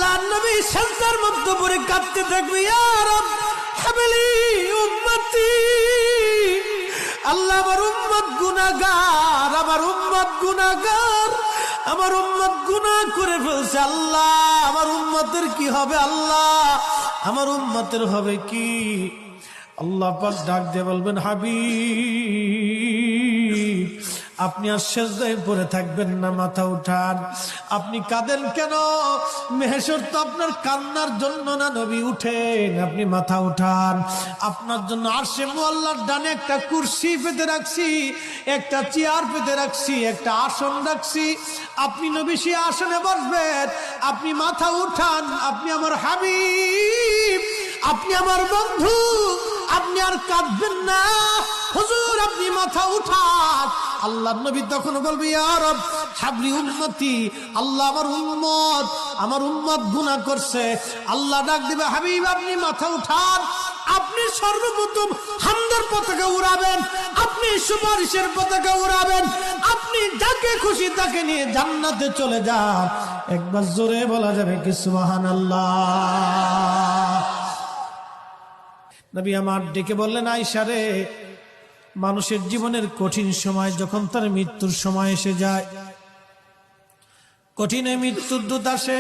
আল্লাহর নবী সিজদার মধ্যে পড়ে কাঁদতে থাকবে, ইয়া রব হাবলি উম্মতি, আল্লাহ আমার উম্মত গুনাহগার, আমার উম্মত গুনাহগার, আমার উম্মত গুনাহ করে ফেলছে। আল্লাহ আমার উম্মতের কি হবে? আল্লাহ আমার উম্মতের হবে কি? আল্লাহ পাক ডাক দিয়ে বলবেন, হাবিব আপনি আর সিজদায় পড়ে থাকবেন না, মাথা উঠান। আপনি কাঁদেন কেন? মেহেশর তো আপনার কান্নার জন্য না নবী, উঠেন, আপনি মাথা উঠান। আপনার জন্য আরশে মুআল্লার ডানে একটা কুরসি পেতে রাখছি, একটা চেয়ার পেতে রাখছি, একটা আসন রাখছি। আপনি নবী সেই আসনে বসবেন। আপনি মাথা উঠান, আপনি আমার হাবিব, আপনি আমার বন্ধু, আপনি আর কাঁদবেন না। হুজুর আপনি মাথা উঠান। আল্লাহর নবী তখন বলবে, ইয়া রব হাবলি উম্মতি, আল্লাহ আমার উম্মত গুনাহ করছে। আল্লাহ ডাক দিবে, হাবিব আপনি মাথা উঠান। আপনি সর্বপ্রথম হামদের পতাকা উড়াবেন, আপনি সুপারিশের পতাকা উড়াবেন, আপনি যাকে খুশি তাকে নিয়ে জান্নাতে চলে যান। একবার জোরে বলা যাবে কি সুবহানাল্লাহ? নবী আমার ডেকে বললেন, আয়েশা রে, মানুষের জীবনের কঠিন সময় যখন তার মৃত্যুর সময় এসে যায়, কঠিন মৃত্যুর দূত আসে,